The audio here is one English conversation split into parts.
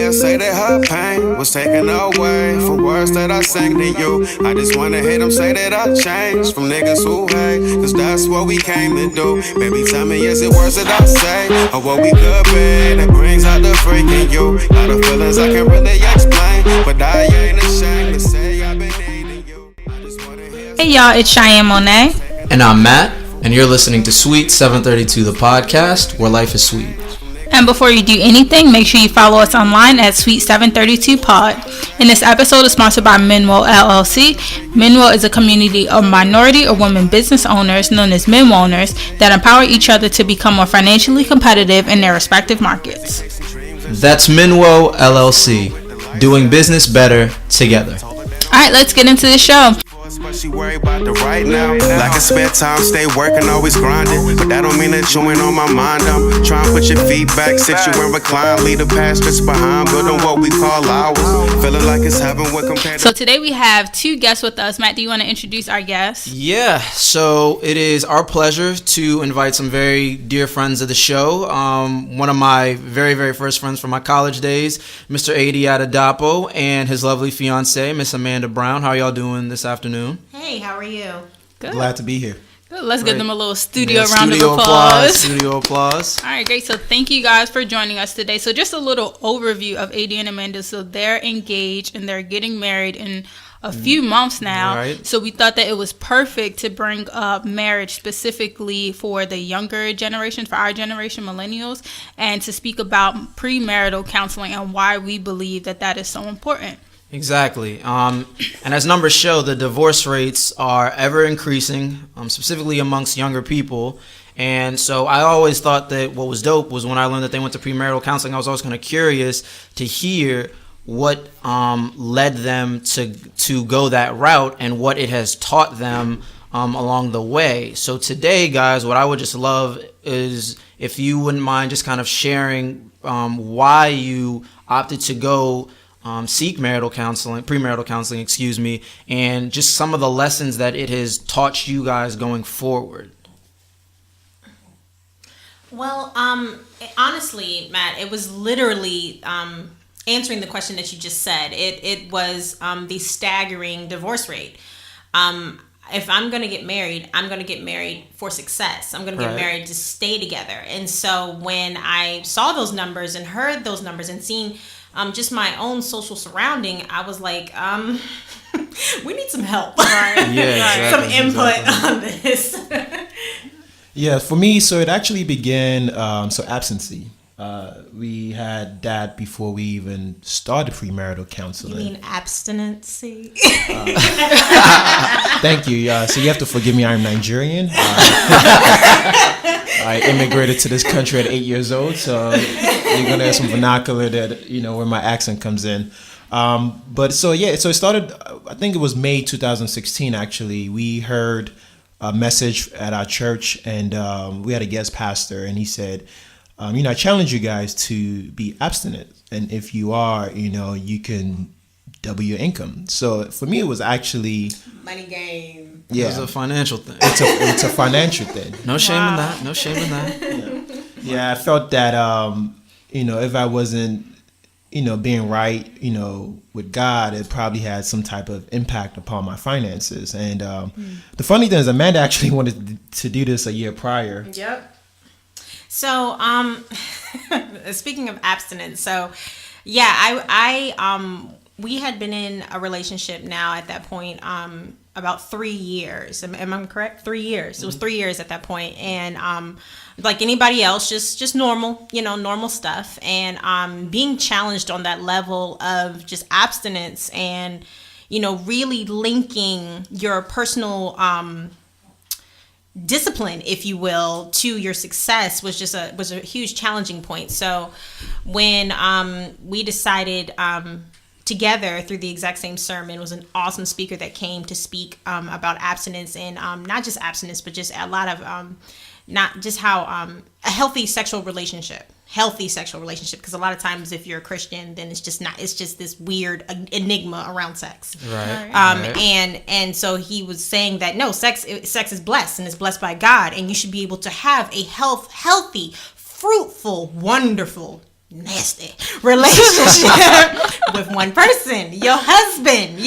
she'll say that her pain was taken away for words that I sang to you. I just wanna hear them say that I changed from niggas who hate, cause that's what we came to do. Baby, tell me, is it words that I say, or what we could be that brings out the freak in you? Lot of feelings I can't really explain, but I ain't ashamed to say I've been needing you. I just wanna hear. Hey y'all, it's Cheyenne Monet. And I'm Matt, and you're listening to Sweet 732, the podcast where life is sweet. And before you do anything, make sure you follow us online at Sweet732Pod. And this episode is sponsored by Minwo LLC. Minwo is a community of minority or women business owners known as Minwoners that empower each other to become more financially competitive in their respective markets. That's Minwo LLC, doing business better together. Alright, let's get into the show. But she worry about the right now. Like a spare time, stay working, always grinding. But that don't mean that you ain't on my mind. I'm trying to put your feet back, sit you and recline. Leave the past just behind, building what we call ours. Feeling like it's heaven when compared. So today we have two guests with us. Matt, do you want to introduce our guests? Yeah, so it is our pleasure to invite some very dear friends of the show. One of my very, very first friends from my college days, Mr. Adi Adadapo, and his lovely fiancée, Miss Amanda Brown. How are y'all doing this afternoon? Hey, how are you? Good. Glad to be here. Good. Let's give them a little Studio round of applause. Studio applause. All right, great. So thank you guys for joining us today. So just a little overview of AD and Amanda. So they're engaged and they're getting married in a few months now. Right. So we thought that it was perfect to bring up marriage specifically for the younger generation, for our generation, millennials, and to speak about premarital counseling and why we believe that that is so important. Exactly. And as numbers show, the divorce rates are ever increasing, specifically amongst younger people. And so I always thought that what was dope was when I learned that they went to premarital counseling, I was always kind of curious to hear what led them to go that route and what it has taught them along the way. So today, guys, what I would just love is if you wouldn't mind just kind of sharing why you opted to go seek premarital counseling, and just some of the lessons that it has taught you guys going forward. Well, honestly, Matt, it was literally answering the question that you just said. It was the staggering divorce rate. If I'm going to get married, I'm going to get married for success. I'm going to get married to stay together. And so when I saw those numbers and heard those numbers and seen just my own social surrounding, I was like, we need some help. Right? Yeah, some input on this. Yeah, for me, so it actually began, abstinency. We had that before we even started premarital counseling. You mean abstinency? Thank you. So you have to forgive me, I'm Nigerian. I immigrated to this country at 8 years old, so you're going to have some vernacular that, where my accent comes in. So it started, I think it was May 2016, actually. We heard a message at our church, and we had a guest pastor, and he said, I challenge you guys to be abstinent. And if you are, you can double your income. So for me, it was actually money game. Yeah, It was a financial thing. It's a financial thing. No shame in that. No shame in that. Yeah, I felt that, if I wasn't, being right, with God, it probably had some type of impact upon my finances. And the funny thing is, Amanda actually wanted to do this a year prior. Yep. So, speaking of abstinence, so yeah, I we had been in a relationship now at that point, about 3 years. Am I correct? 3 years. It was 3 years at that point. And, like anybody else, just normal, normal stuff. And, being challenged on that level of just abstinence and, really linking your personal, discipline, if you will, to your success was a huge challenging point. So when we decided together through the exact same sermon, was an awesome speaker that came to speak about abstinence, and not just abstinence, but just a lot of not just how a healthy sexual relationship, because a lot of times if you're a Christian, then it's just this weird enigma around sex. Right. And so he was saying that no, sex is blessed, and it's blessed by God, and you should be able to have a healthy, fruitful, wonderful nasty relationship with one person, your husband.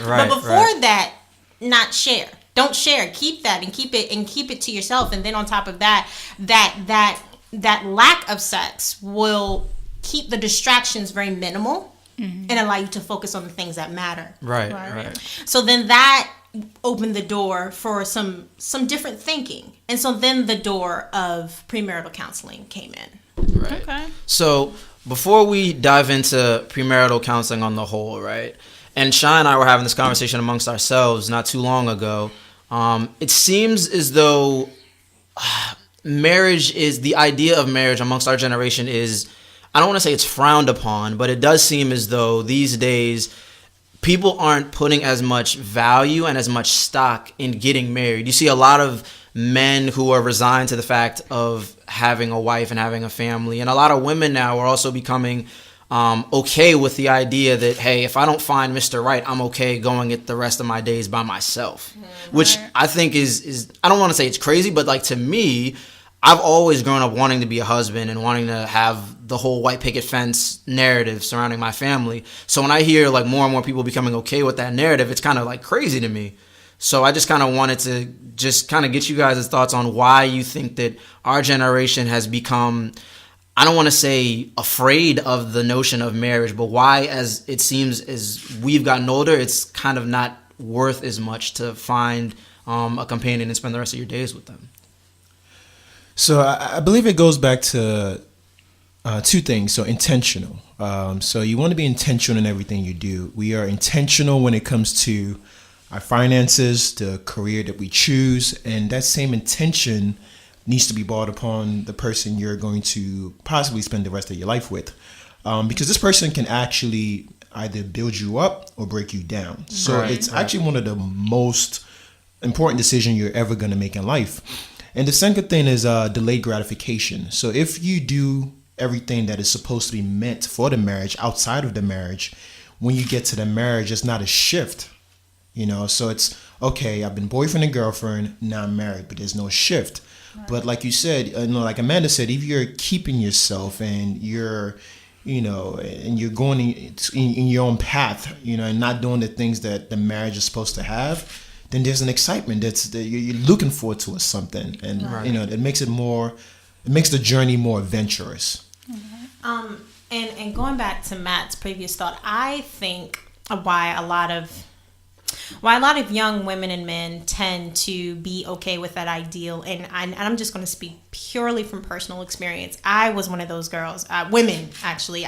Right, But before that, not share. Don't share. Keep that and keep it to yourself. And then on top of that, that lack of sex will keep the distractions very minimal and allow you to focus on the things that matter. Right. So then that opened the door for some different thinking. And so then the door of premarital counseling came in. Right. Okay. So before we dive into premarital counseling on the whole, right? And Shy and I were having this conversation amongst ourselves not too long ago. It seems as though marriage is, the idea of marriage amongst our generation is, I don't want to say it's frowned upon, but it does seem as though these days people aren't putting as much value and as much stock in getting married. You see a lot of men who are resigned to the fact of having a wife and having a family. And a lot of women now are also becoming okay with the idea that, hey, if I don't find Mr. Right, I'm okay going it the rest of my days by myself. Which I think is I don't want to say it's crazy, but like to me, I've always grown up wanting to be a husband and wanting to have the whole white picket fence narrative surrounding my family. So when I hear like more and more people becoming okay with that narrative, it's kind of like crazy to me. So I just kind of wanted to just kind of get you guys' thoughts on why you think that our generation has become, I don't want to say afraid of the notion of marriage, but why, as it seems as we've gotten older, it's kind of not worth as much to find a companion and spend the rest of your days with them. So I believe it goes back to two things. So intentional. So you want to be intentional in everything you do. We are intentional when it comes to our finances, the career that we choose, and that same intention needs to be brought upon the person you're going to possibly spend the rest of your life with. Because this person can actually either build you up or break you down. So it's actually one of the most important decisions you're ever going to make in life. And the second thing is delayed gratification. So if you do everything that is supposed to be meant for the marriage outside of the marriage, when you get to the marriage, it's not a shift. You know, so it's, okay, I've been boyfriend and girlfriend, now I'm married, but there's no shift. Right. But like you said, like Amanda said, if you're keeping yourself and you're, and you're going in your own path, and not doing the things that the marriage is supposed to have, then there's an excitement that you're looking forward to or something. And, it makes the journey more adventurous. And going back to Matt's previous thought, I think why a lot of young women and men tend to be okay with that ideal, and I'm just going to speak purely from personal experience. I was one of those girls, women actually.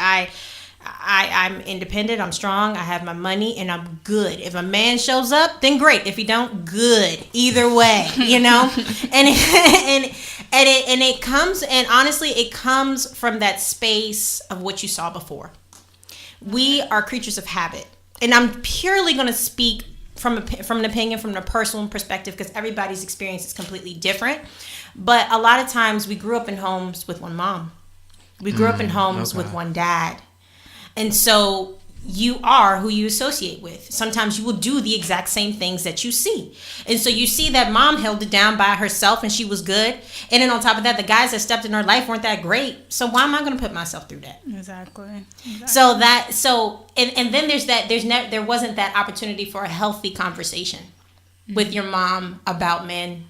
I'm independent, I'm strong, I have my money, and I'm good. If a man shows up, then great. If he don't, good. Either way, and it comes, and honestly, it comes from that space of what you saw before. We are creatures of habit, and I'm purely going to speak from an opinion, from the personal perspective, because everybody's experience is completely different. But a lot of times we grew up in homes with one mom. We grew up in homes with one dad. And so you are who you associate with. Sometimes you will do the exact same things that you see. And so you see that mom held it down by herself and she was good. And then on top of that, the guys that stepped in her life weren't that great. So why am I going to put myself through that? Exactly. And then there wasn't that opportunity for a healthy conversation with your mom about men.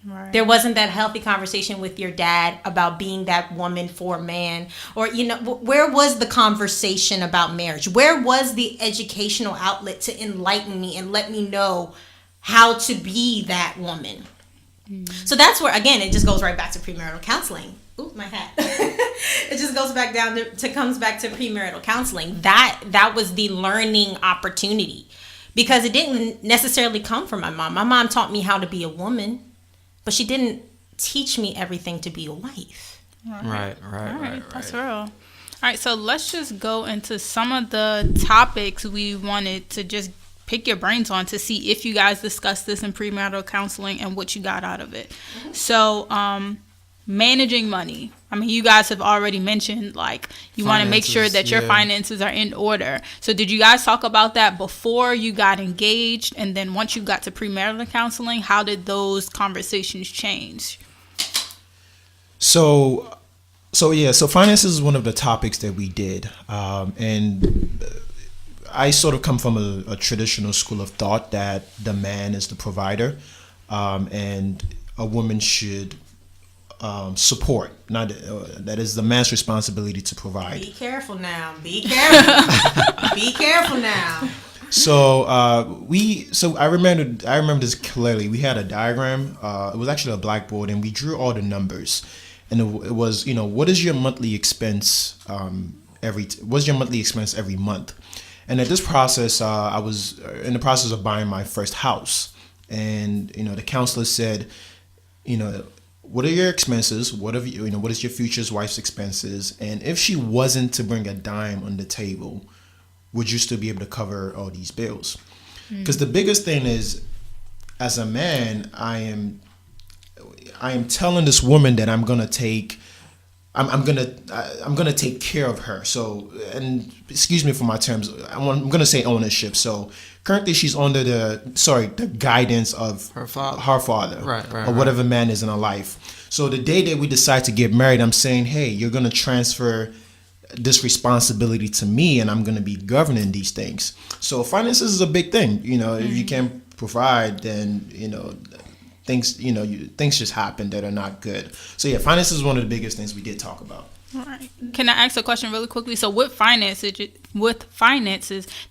Right. There wasn't that healthy conversation with your dad about being that woman for a man. Or, where was the conversation about marriage? Where was the educational outlet to enlighten me and let me know how to be that woman? So that's where, again, it just goes right back to premarital counseling. Ooh, my hat. It just goes back down comes back to premarital counseling. That was the learning opportunity, because it didn't necessarily come from my mom. My mom taught me how to be a woman, but she didn't teach me everything to be a wife. Right. That's real. All right, so let's just go into some of the topics we wanted to just pick your brains on to see if you guys discussed this in premarital counseling and what you got out of it. Mm-hmm. So, managing money. I mean, you guys have already mentioned, like, you want to make sure that your finances are in order. So did you guys talk about that before you got engaged? And then once you got to premarital counseling, how did those conversations change? So So finances is one of the topics that we did, and I sort of come from a traditional school of thought that the man is the provider, and a woman should support. Not that is the man's responsibility to provide. Be careful now. Be careful. Be careful now. So I remember this clearly. We had a diagram. It was actually a blackboard, and we drew all the numbers. And it was, what is your monthly expense what's your monthly expense every month? And at this process, I was in the process of buying my first house, and the counselor said, what are your expenses? What is your future wife's expenses? And if she wasn't to bring a dime on the table, would you still be able to cover all these bills? Because the biggest thing is, as a man, I am telling this woman that I'm gonna take care of her. So, and excuse me for my terms, I'm gonna say ownership. So currently she's under the guidance of her father, or whatever man is in her life. So the day that we decide to get married, I'm saying, hey, you're gonna transfer this responsibility to me, and I'm gonna be governing these things. So finances is a big thing. If you can't provide, then things just happen that are not good. So yeah, finances is one of the biggest things we did talk about. All right. Can I ask a question really quickly? So with finances,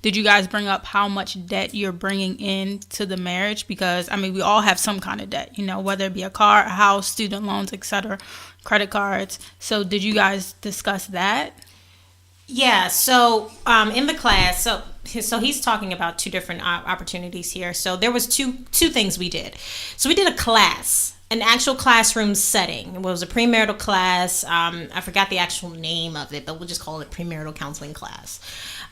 did you guys bring up how much debt you're bringing into the marriage? Because we all have some kind of debt, whether it be a car, a house, student loans, etc., credit cards. So did you guys discuss that? Yeah, so in the class, so he's talking about two different opportunities here. So there was two things we did. So we did a class, an actual classroom setting. It was a premarital class. I forgot the actual name of it, but we'll just call it premarital counseling class.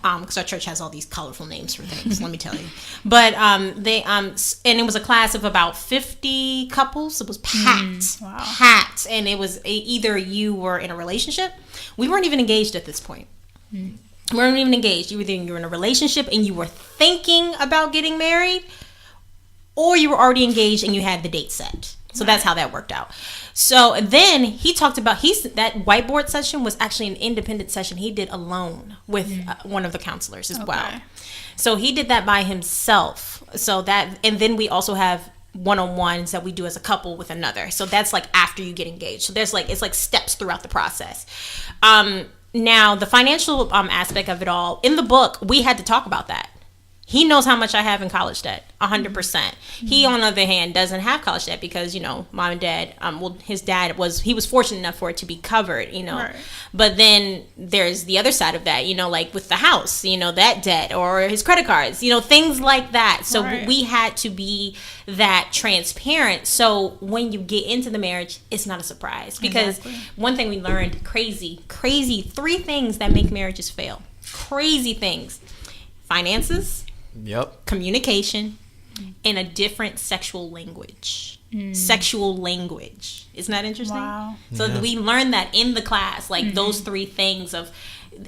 Because our church has all these colorful names for things, let me tell you. But and it was a class of about 50 couples. It was packed, packed, and it was either you were in a relationship. We weren't even engaged at this point. We weren't even engaged. You were in a relationship and you were thinking about getting married, or you were already engaged and you had the date set. So that's how that worked out. So then he talked about that whiteboard session was actually an independent session he did alone with one of the counselors as well. So he did that by himself. And then we also have one-on-ones that we do as a couple with another. So that's like after you get engaged. So there's it's like steps throughout the process. Now the financial aspect of it all, in the book, we had to talk about that. He knows how much I have in college debt, 100%. He, on the other hand, doesn't have college debt because, mom and dad, his dad was fortunate enough for it to be covered, Right. But then there's the other side of that, like with the house, that debt, or his credit cards, things like that. So we had to be that transparent. So when you get into the marriage, it's not a surprise. Because one thing we learned, crazy, 3 things that make marriages fail. Crazy things. Finances. Yep. Communication, and a different sexual language. Sexual language. Isn't that interesting? Wow. So we learned that in the class, those 3 things of,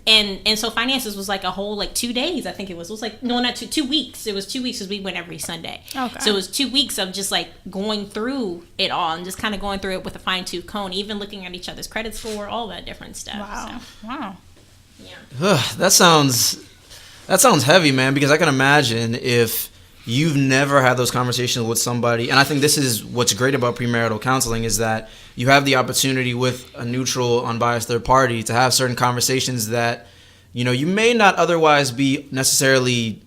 and so finances was like a whole 2 days. I think it was. It was not 2 weeks. It was 2 weeks because we went every Sunday. Okay. So it was 2 weeks of just going through it all and just kind of going through it with a fine-tooth comb, even looking at each other's credit score, all that different stuff. Wow. So. Wow. Yeah. That sounds heavy, man, because I can imagine if you've never had those conversations with somebody, and I think this is what's great about premarital counseling is that you have the opportunity with a neutral, unbiased third party to have certain conversations that, you may not otherwise be necessarily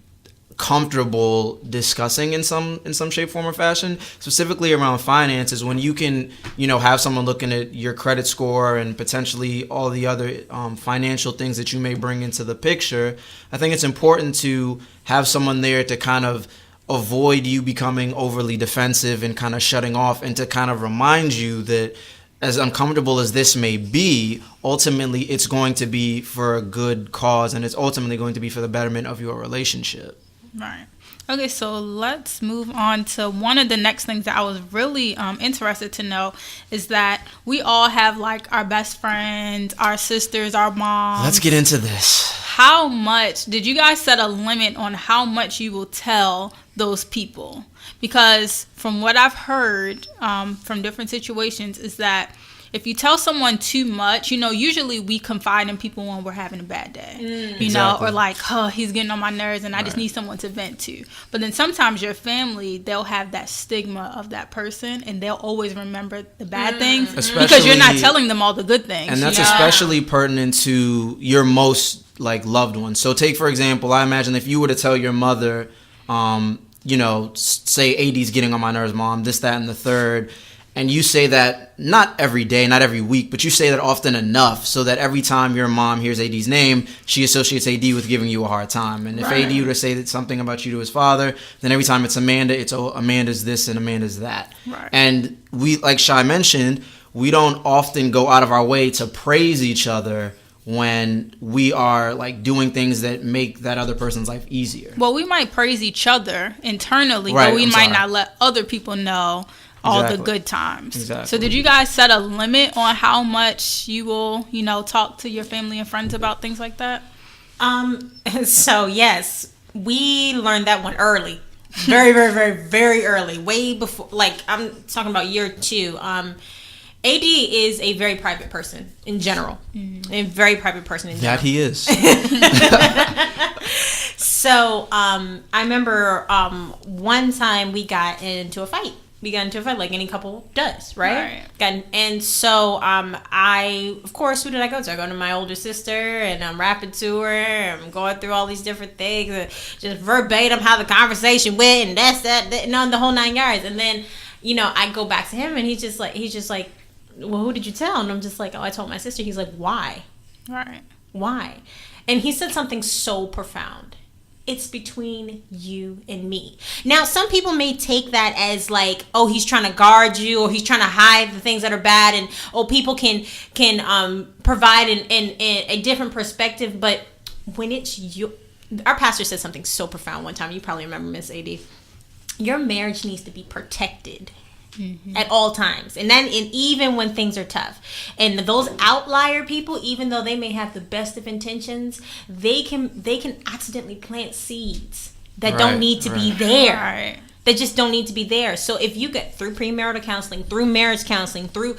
comfortable discussing in some shape, form, or fashion, specifically around finances. When you can, have someone looking at your credit score and potentially all the other financial things that you may bring into the picture, I think it's important to have someone there to kind of avoid you becoming overly defensive and kind of shutting off, and to kind of remind you that as uncomfortable as this may be, ultimately it's going to be for a good cause, and it's ultimately going to be for the betterment of your relationship. Right. Okay, so let's move on to one of the next things that I was really interested to know is that we all have our best friends, our sisters, our moms. Let's get into this. How much did you guys set a limit on how much you will tell those people? Because from what I've heard from different situations is that if you tell someone too much, usually we confide in people when we're having a bad day, Exactly. or like, oh, he's getting on my nerves and I just need someone to vent to. But then sometimes your family, they'll have that stigma of that person and they'll always remember the bad things because you're not telling them all the good things. And that's especially pertinent to your most loved ones. So take, for example, I imagine if you were to tell your mother, say AD's getting on my nerves, mom, this, that, and the third, and you say that not every day, not every week, but you say that often enough so that every time your mom hears AD's name, she associates AD with giving you a hard time. And if AD were to say something about you to his father, then every time it's Amanda, it's Amanda's this and Amanda's that. Right. And we, like Shai mentioned, we don't often go out of our way to praise each other when we are doing things that make that other person's life easier. Well, we might praise each other internally, Right, but we I'm might sorry. not let other people know all the Exactly. good times. Exactly. So did you guys set a limit on how much you will, talk to your family and friends about things like that? So yes, we learned that one early. Very, very, very, very early. Way before, I'm talking about year 2. AD is a very private person in general. A very private person in general. That he is. So I remember one time we got into a fight. We got into a fight like any couple does, right? And so I, of course, who did I go to? I go to my older sister, and I'm rapping to her. I'm going through all these different things, just verbatim how the conversation went, and that, and the whole 9 yards. And then, I go back to him, and he's just like, well, who did you tell? And I'm just like, oh, I told my sister. He's like, why? Right. Why? And he said something so profound. It's between you and me. Now, some people may take that as oh, he's trying to guard you, or he's trying to hide the things that are bad, and people can provide a different perspective. But when it's you, our pastor said something so profound one time. You probably remember, Miss AD. Your marriage needs to be protected. At all times, and even when things are tough, and those outlier people, even though they may have the best of intentions, they can accidentally plant seeds that don't need to be there. Right. They just don't need to be there. So if you get through premarital counseling, through marriage counseling, through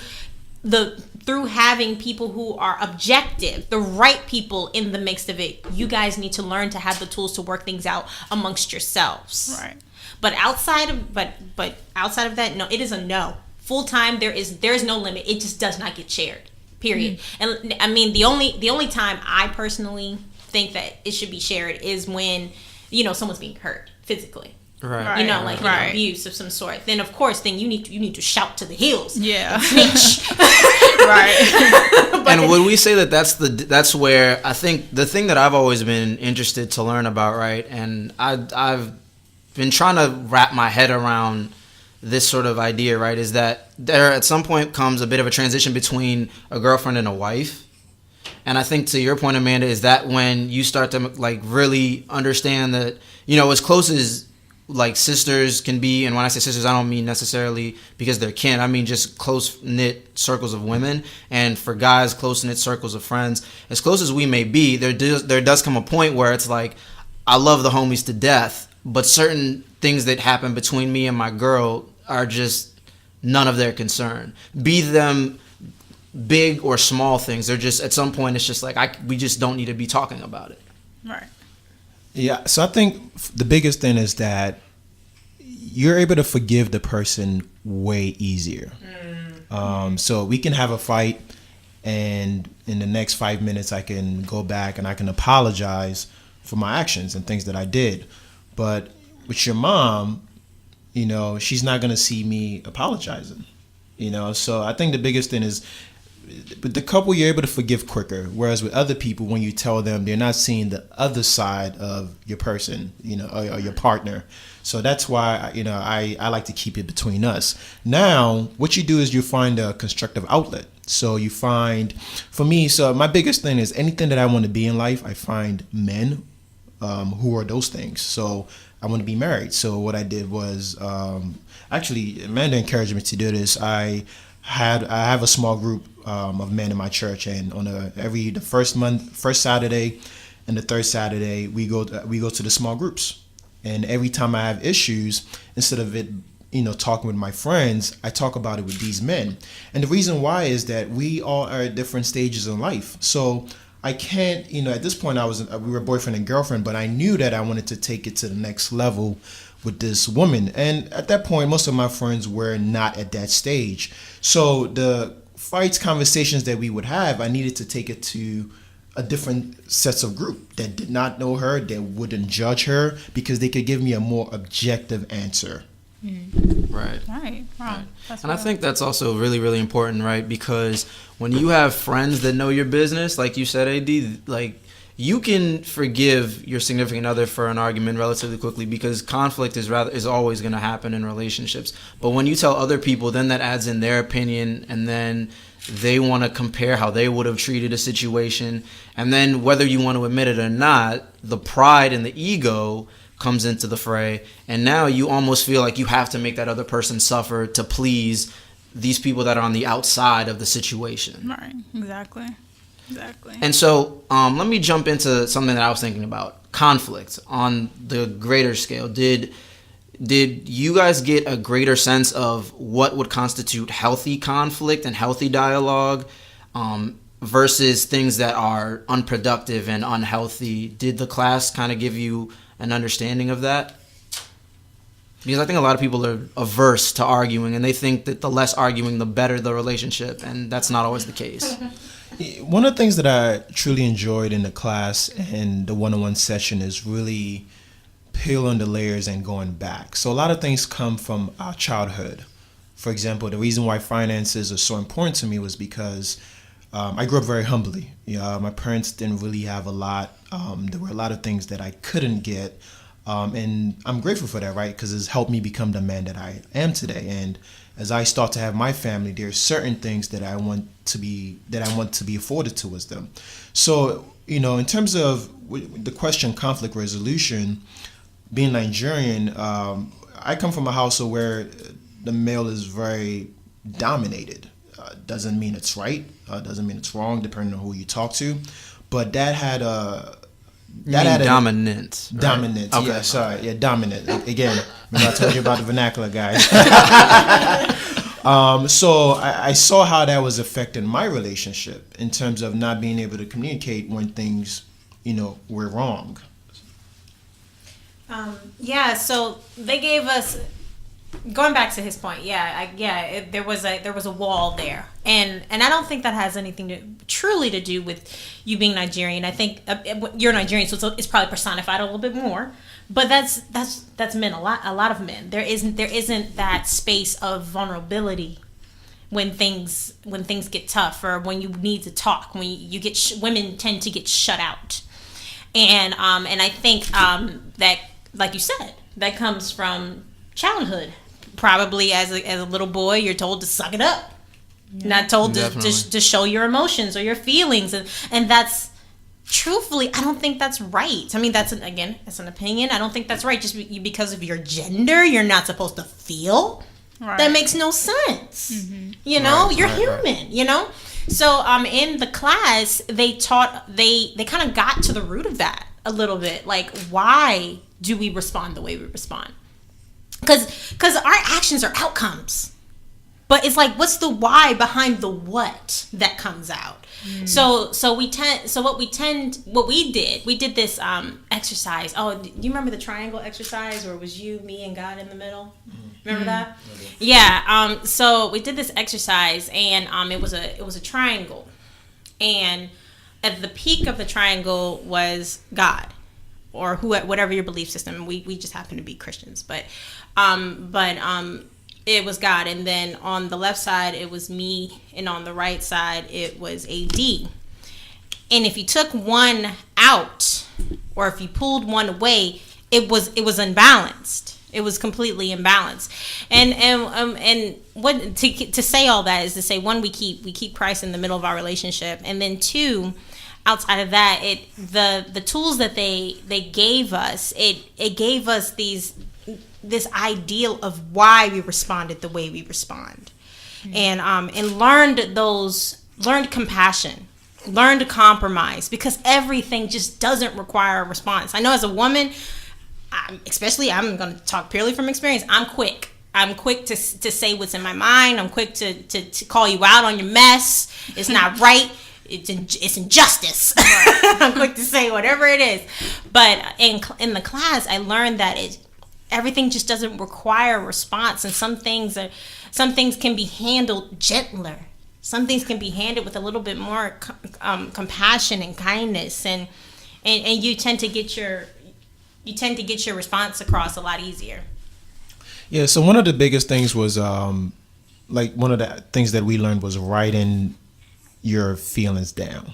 having people who are objective, the right people in the mix of it, you guys need to learn to have the tools to work things out amongst yourselves. Right. But outside of that, no, it is a no. Full time, there is no limit. It just does not get shared. Period. And I mean, the only time I personally think that it should be shared is when someone's being hurt physically. Right. Abuse of some sort. Then of course, you need to shout to the hills. Yeah. Snitch. Right. And would we say that that's where I think the thing that I've always been interested to learn about, right? And I've been trying to wrap my head around this sort of idea, right, is that there at some point comes a bit of a transition between a girlfriend and a wife. And I think to your point, Amanda, is that when you start to really understand that, as close as sisters can be, and when I say sisters, I don't mean necessarily because they're kin, I mean just close-knit circles of women, and for guys, close-knit circles of friends. As close as we may be, there does come a point where it's like, I love the homies to death, but certain things that happen between me and my girl are just none of their concern. Be them big or small things. They're just, at some point, it's just we just don't need to be talking about it. Right. Yeah, so I think the biggest thing is that you're able to forgive the person way easier. So we can have a fight, and in the next 5 minutes, I can go back and I can apologize for my actions and things that I did. But with your mom, she's not going to see me apologizing, So I think the biggest thing is with the couple, you're able to forgive quicker. Whereas with other people, when you tell them, they're not seeing the other side of your person, or your partner. So that's why, I like to keep it between us. Now, what you do is you find a constructive outlet. So you find, for me, so my biggest thing is anything that I want to be in life, I find men who are those things. So I want to be married. So what I did was, actually, Amanda encouraged me to do this. I have a small group of men in my church, and on the first Saturday and the third Saturday, we go to the small groups. And every time I have issues, instead of it talking with my friends, I talk about it with these men. And the reason why is that we all are at different stages in life. So I can't, at this point we were boyfriend and girlfriend, but I knew that I wanted to take it to the next level with this woman. And at that point, most of my friends were not at that stage. So the fights, conversations that we would have, I needed to take it to a different sets of group that did not know her, that wouldn't judge her, because they could give me a more objective answer. Right. Right. Wow. And I think that's also really, really important, right? Because when you have friends that know your business, like you said, AD, like you can forgive your significant other for an argument relatively quickly, because conflict is always going to happen in relationships. But when you tell other people, then that adds in their opinion, and then they want to compare how they would have treated a situation. And then whether you want to admit it or not, the pride and the ego comes into the fray. And now you almost feel like you have to make that other person suffer to please these people that are on the outside of the situation. Right. Exactly. And so let me jump into something that I was thinking about. Conflict on the greater scale. Did you guys get a greater sense of what would constitute healthy conflict and healthy dialogue versus things that are unproductive and unhealthy? Did the class kind of give you an understanding of that? Because I think a lot of people are averse to arguing, and they think that the less arguing, the better the relationship, and that's not always the case. One of the things that I truly enjoyed in the class and the one-on-one session is really peeling the layers and going back. So a lot of things come from our childhood. For example, the reason why finances are so important to me was because I grew up very humbly. My parents didn't really have a lot. There were a lot of things that I couldn't get. And I'm grateful for that, right? Because it's helped me become the man that I am today. And as I start to have my family, there are certain things that I want to be afforded towards them. So, in terms of the question, conflict resolution, being Nigerian, I come from a household where the male is very dominated. Doesn't mean it's right. Doesn't mean it's wrong, depending on who you talk to. But that had a dominant. Right? Dominant. Okay. Yeah, sorry. Yeah, dominant. Again, remember I told you about the vernacular, guys. So I saw how that was affecting my relationship in terms of not being able to communicate when things, were wrong. So they gave us, going back to his point, there was a wall there, and I don't think that has anything to do with you being Nigerian. I think you're Nigerian, so it's probably personified a little bit more. But that's men, a lot of men. There isn't that space of vulnerability when things get tough, or when you need to talk. When you get women tend to get shut out, and I think that, like you said, that comes from childhood. Probably as a little boy, you're told to suck it up, not told to show your emotions or your feelings, and that's, truthfully, I don't think that's right. I mean, that's an opinion. I don't think that's right. Just because of your gender, you're not supposed to feel. Right. That makes no sense. Mm-hmm. You're human. Right. So in the class, they kind of got to the root of that a little bit. Like, why do we respond the way we respond? Because our actions are outcomes, but it's like, what's the why behind the what that comes out? What we did this exercise. Oh, do you remember the triangle exercise, or was you, me, and God in the middle? Remember that? Yeah. So we did this exercise, and it was a triangle, and at the peak of the triangle was God, or whatever your belief system. We just happen to be Christians, but it was God, and then on the left side it was me, and on the right side it was AD. And if you took one out, or if you pulled one away, it was unbalanced. It was completely imbalanced. And what to say all that is to say, one, we keep Christ in the middle of our relationship, and then two, outside of that, the tools that they gave us, it gave us this ideal of why we responded the way we respond, and learned compassion, learned to compromise, because everything just doesn't require a response. I know as a woman, especially, I'm going to talk purely from experience, I'm quick. I'm quick to say what's in my mind. I'm quick to call you out on your mess. It's not right. It's injustice. I'm quick to say whatever it is. But in the class, I learned that everything just doesn't require a response, and some things can be handled gentler. Some things can be handled with a little bit more compassion and kindness, and you tend to get your response across a lot easier. Yeah, so one of the biggest things was like one of the things that we learned was writing your feelings down,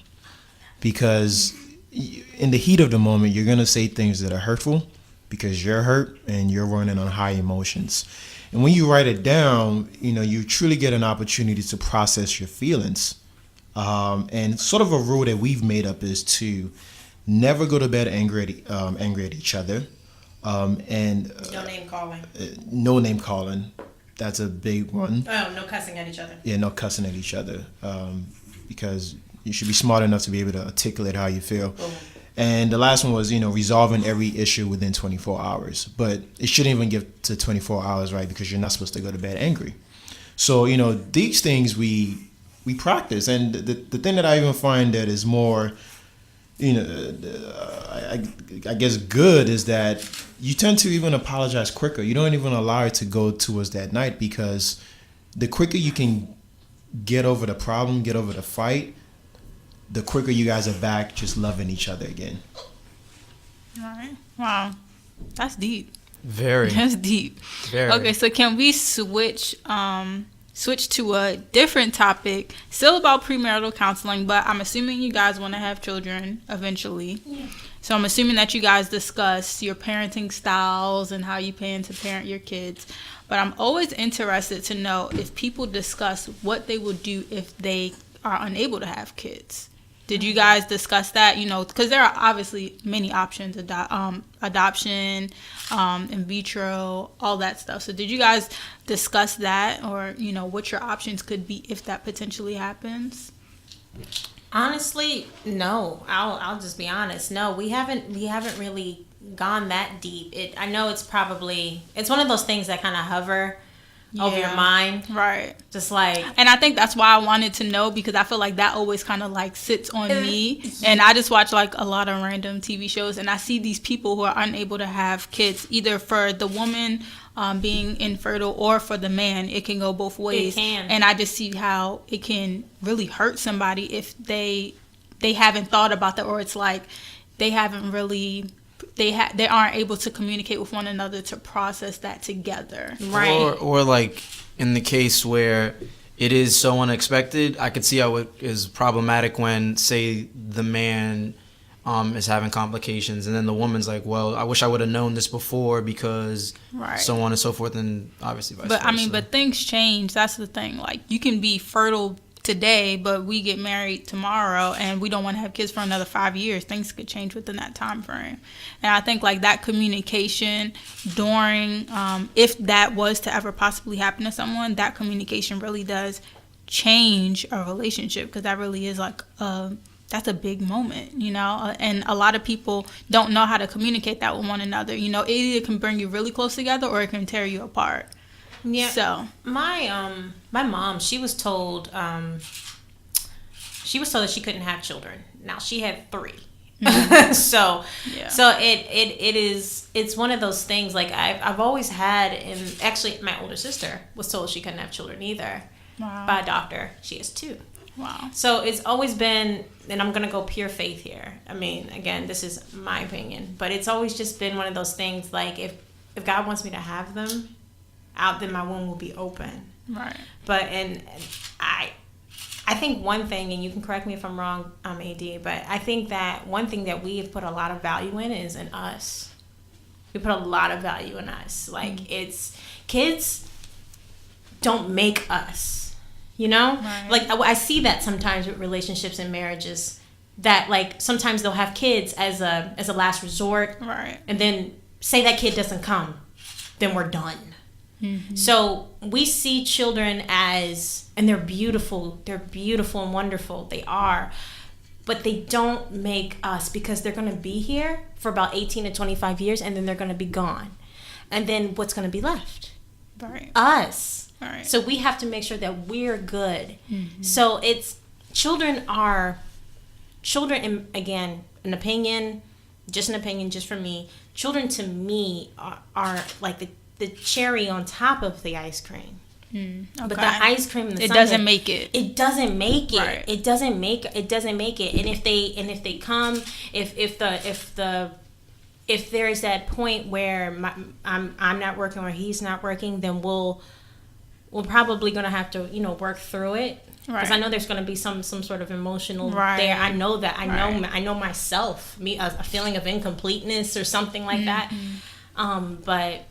because in the heat of the moment you're going to say things that are hurtful because you're hurt and you're running on high emotions. And when you write it down, you truly get an opportunity to process your feelings. And sort of a rule that we've made up is to never go to bed angry at each other. And no name calling. No name calling. That's a big one. Oh, no cussing at each other. Yeah, no cussing at each other. Because you should be smart enough to be able to articulate how you feel. Oh. And the last one was, resolving every issue within 24 hours. But it shouldn't even get to 24 hours, right? Because you're not supposed to go to bed angry. So, these things we practice. And the thing that I even find that is more, I guess good is that you tend to even apologize quicker. You don't even allow it to go towards that night, because the quicker you can get over the problem, get over the fight, the quicker you guys are back just loving each other again. All right. Wow. That's deep. Very. That's deep. Very. Okay, so can we switch to a different topic, still about premarital counseling, but I'm assuming you guys want to have children eventually. Yeah. So I'm assuming that you guys discuss your parenting styles and how you plan to parent your kids. But I'm always interested to know if people discuss what they will do if they are unable to have kids. Did you guys discuss that? Because there are obviously many options, adoption, in vitro, all that stuff. So did you guys discuss that, or, what your options could be if that potentially happens? Honestly, no. I'll just be honest. No, we haven't really gone that deep. I know it's one of those things that kind of hover over your mind, right? Just like, and I think that's why I wanted to know, because I feel like that always kind of like sits on me, and I just watch like a lot of random TV shows, and I see these people who are unable to have kids, either for the woman being infertile or for the man. It can go both ways. It can. And I just see how it can really hurt somebody if they haven't thought about that, or it's like they haven't really. They aren't able to communicate with one another to process that together. Right. Or like in the case where it is so unexpected, I could see how it is problematic when, say, the man is having complications, and then the woman's like, well, I wish I would have known this before, because so on and so forth, and obviously vice versa. But things change. That's the thing. Like, you can be fertile today, but we get married tomorrow and we don't want to have kids for another 5 years. Things could change within that time frame. And I think like that communication during, if that was to ever possibly happen to someone, that communication really does change a relationship, because that really is like that's a big moment, and a lot of people don't know how to communicate that with one another. It either can bring you really close together or it can tear you apart. Yeah. So my mom, she was told that she couldn't have children. Now she had 3. Mm-hmm. So it's one of those things. Like I've always had, and actually my older sister was told she couldn't have children either. Wow. By a doctor. She has 2. Wow. So it's always been, and I'm gonna go pure faith here. I mean, again, this is my opinion, but it's always just been one of those things. Like if God wants me to have them out, then my womb will be open. Right. But and I think one thing, and you can correct me if I'm wrong, AD, but I think that one thing that we have put a lot of value in is in us. We put a lot of value in us. Like it's kids don't make us. Right. Like I see that sometimes with relationships and marriages, that like sometimes they'll have kids as a last resort, right? And then say that kid doesn't come, then we're done. Mm-hmm. So we see children as, and they're beautiful and wonderful, they are, but they don't make us, because they're going to be here for about 18 to 25 years and then they're going to be gone. And then what's going to be left? Right. us. Right. So we have to make sure that we're good. So it's children, and again, an opinion just for me. Children to me are like the cherry on top of the ice cream. Okay. But the ice cream and the sundae, doesn't make it. It doesn't make it. Right. It doesn't make it. And if they come, if there's that point where I'm not working or he's not working, then we're probably gonna have to work through it. Because I know there's going to be some sort of emotional there. I know that. I know myself. A feeling of incompleteness or something like that. But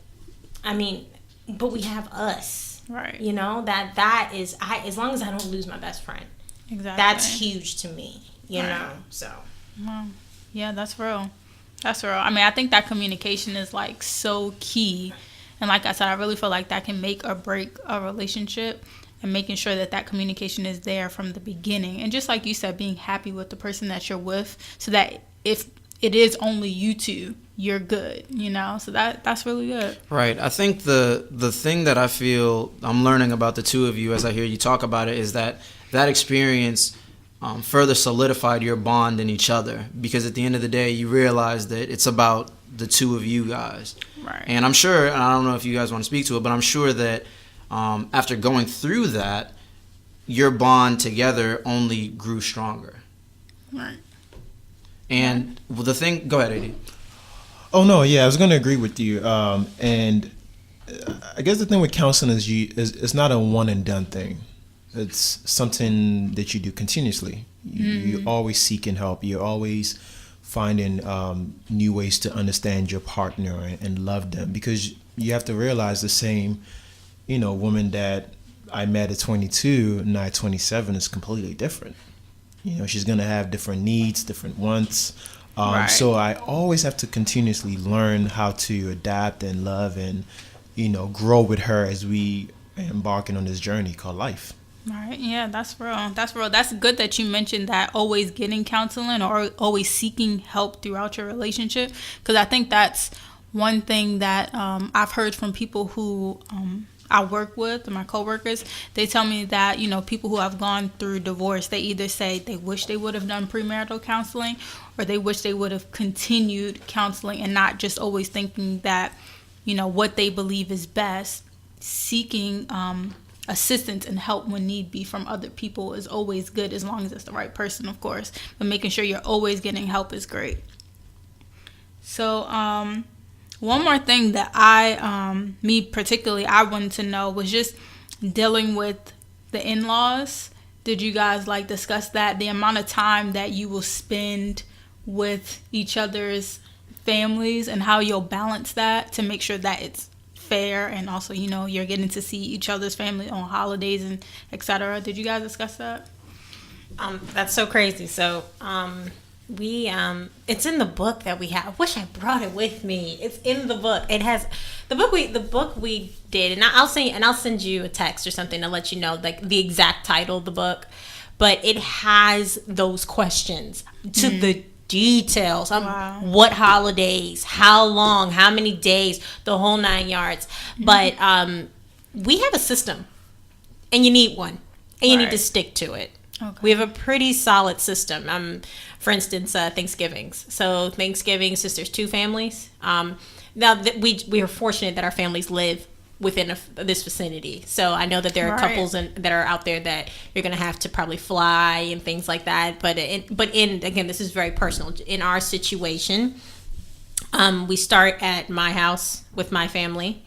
I mean, but we have us. Right. That is as long as I don't lose my best friend. Exactly. That's huge to me. You know. So. Well, yeah, that's real. That's real. I mean, I think that communication is like so key, and like I said, I really feel like that can make or break a relationship. And making sure that communication is there from the beginning. And just like you said, being happy with the person that you're with so that if it is only you two, you're good, So that's really good. Right. I think the thing that I feel I'm learning about the two of you as I hear you talk about it is that experience further solidified your bond in each other. Because at the end of the day, you realize that it's about the two of you guys. Right. And I'm sure, and I don't know if you guys want to speak to it, but I'm sure that after going through that, your bond together only grew stronger. Right. And the thing, go ahead, AD. Oh no, yeah, I was going to agree with you. And I guess the thing with counseling is it's not a one and done thing. It's something that you do continuously. You're always seeking help. You're always finding new ways to understand your partner and love them, because you have to realize the same woman that I met at 22 and now at 27 is completely different. She's going to have different needs, different wants. So I always have to continuously learn how to adapt and love and, grow with her as we embarking on this journey called life. Right. Yeah, that's real. That's real. That's good that you mentioned that always getting counseling or always seeking help throughout your relationship. Because I think that's one thing that I've heard from people who I work with, my coworkers. They tell me that, people who have gone through divorce, they either say they wish they would have done premarital counseling or they wish they would have continued counseling and not just always thinking that, what they believe is best. Seeking assistance and help when need be from other people is always good, as long as it's the right person, of course. But making sure you're always getting help is great. So, one more thing that I wanted to know was just dealing with the in-laws. Did you guys discuss that? The amount of time that you will spend with each other's families and how you'll balance that to make sure that it's fair and also, you're getting to see each other's family on holidays and etc. Did you guys discuss that? That's so crazy. So, we it's in the book that we have. I wish I brought it with me. It's in the book. It has the book we did, and I'll send you a text or something to let you know the exact title of the book. But it has those questions to the details. Wow. What holidays, how long, how many days, the whole 9 yards. But we have a system, and you need one, and you need to stick to it. Okay. We have a pretty solid system. For instance, Thanksgivings. So Thanksgiving, there's two families. Now that we are fortunate that our families live within this vicinity. So I know that there are couples that are out there that you're going to have to probably fly and things like that. But again, this is very personal. In our situation, we start at my house with my family,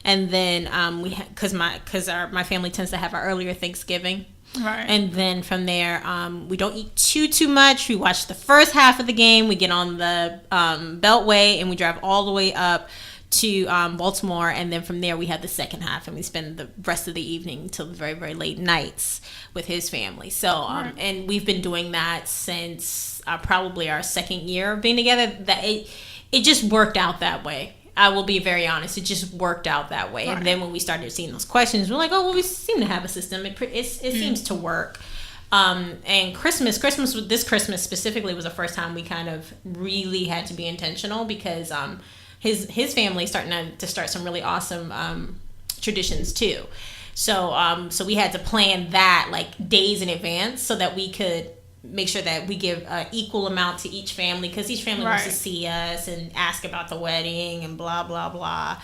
and then because my family tends to have our earlier Thanksgiving. Right. And then from there, we don't eat too much. We watch the first half of the game. We get on the Beltway and we drive all the way up to Baltimore. And then from there, we have the second half and we spend the rest of the evening till the very, very late nights with his family. So, and we've been doing that since probably our second year of being together. That it just worked out that way. I will be very honest. It just worked out that way. Right. And then when we started seeing those questions, we're like, oh, well, we seem to have a system. It seems to work. And Christmas specifically was the first time we kind of really had to be intentional because his family starting to start some really awesome traditions too. So we had to plan that like days in advance so that we could make sure that we give an equal amount to each family, because each family wants to see us and ask about the wedding and blah blah blah,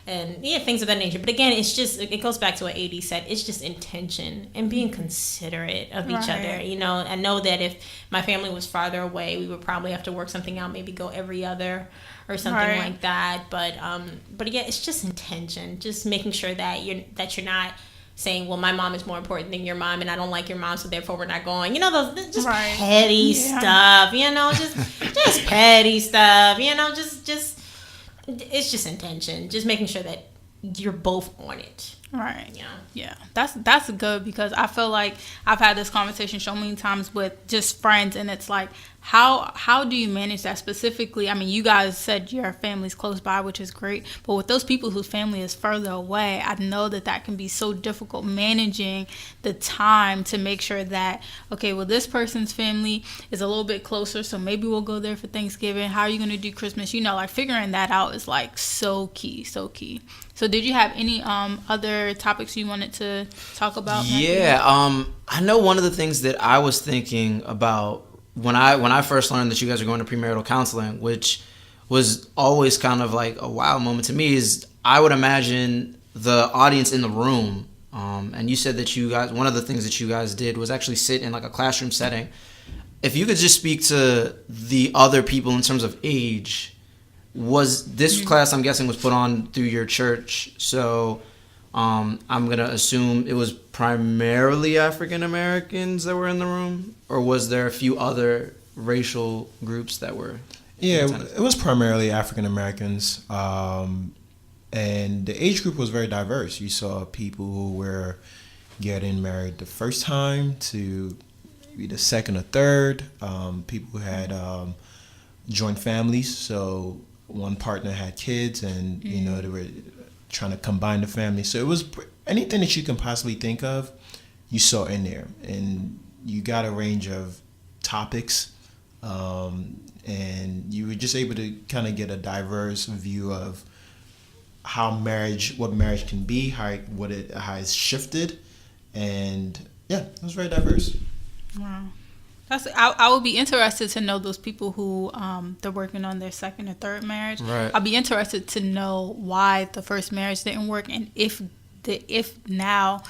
and things of that nature. But again, it goes back to what AD said. It's just intention and being considerate of each other. I know that if my family was farther away, we would probably have to work something out, maybe go every other or something like that. But again, it's just intention, just making sure that you're not saying, well, my mom is more important than your mom, and I don't like your mom, so therefore we're not going. Those just petty stuff. Just petty stuff. Just it's just intention. Just making sure that you're both on it. Right. Yeah. That's good, because I feel like I've had this conversation so many times with just friends, and it's like, how do you manage that specifically? I mean, you guys said your family's close by, which is great, but with those people whose family is further away, I know that can be so difficult managing the time to make sure that, okay, well, this person's family is a little bit closer, so maybe we'll go there for Thanksgiving. How are you going to do Christmas? Like figuring that out is like so key. So did you have any other topics you wanted to talk about? Yeah, I know one of the things that I was thinking about when I first learned that you guys are going to premarital counseling, which was always kind of like a wow moment to me, is I would imagine the audience in the room. And you said that you guys, one of the things that you guys did was actually sit in like a classroom setting. If you could just speak to the other people in terms of age. Was this class, I'm guessing, was put on through your church, so I'm going to assume it was primarily African Americans that were in the room, or was there a few other racial groups that were? Yeah, it was primarily African Americans, and the age group was very diverse. You saw people who were getting married the first time to maybe the second or third, people who had joint families, so one partner had kids, and they were trying to combine the family. So it was anything that you can possibly think of, you saw in there, and you got a range of topics, and you were just able to kind of get a diverse view of what marriage can be, how it's shifted, and it was very diverse. Wow. I would be interested to know those people who they're working on their second or third marriage. Right. I'd be interested to know why the first marriage didn't work, and if now